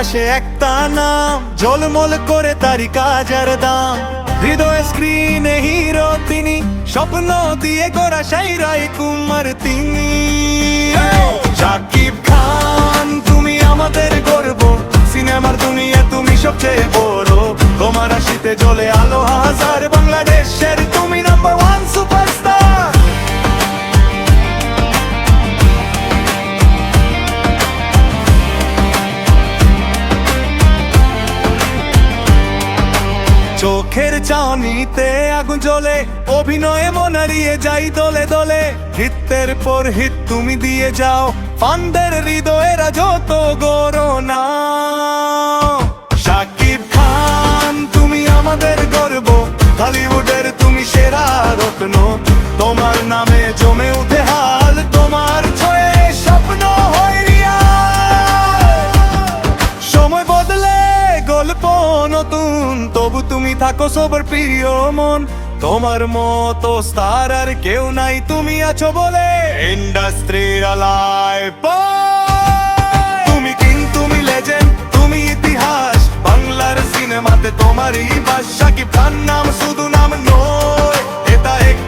ইতিহাসে একটা নাম ঝলমল করে তারি কাজার দাম। হৃদয় স্ক্রিনে হিরো তিনি, স্বপ্ন দিয়ে গড়া সেই রাজকুমার তিনি। শাকিব খান তুমি আমাদের গর্ব, সিনেমার দুনিয়া তুমি সবচেয়ে বড়। তোমার হাসিতে জ্বলে আলো হাজার, বাংলাদেশের তুমি নাম্বার ওয়ান সুপারস্টার। চোখের চাউনিতে আগুন জ্বলে, অভিনয়ে মন হারিয়ে যাই দলে দলে। হিতের পর হিট তুমি দিয়ে যাও, ফান্দের হৃদয়ের যত গড়না। শাকিব খান তুমি আমাদের গর্ব, হলিউডের তুমি সেরা রত্ন। তোমার নামে জমে উঠে হাল, তোমার ছয়ে স্বপ্ন হয় রিয়াল। সময় বদলে গল্প নতুন, তবু তুমি থাকো সবার প্রিয় মন। তোমার মতো স্টার আর কেউ নাই, তুমি আছো বলে ইন্ডাস্ট্রির আলায়। তুমি কিং, তুমি লেজেন্ড, তুমি ইতিহাস, বাংলার সিনেমাতে তোমারই বাস। শাকিব খান নাম শুধু নাম নয়, এটা এক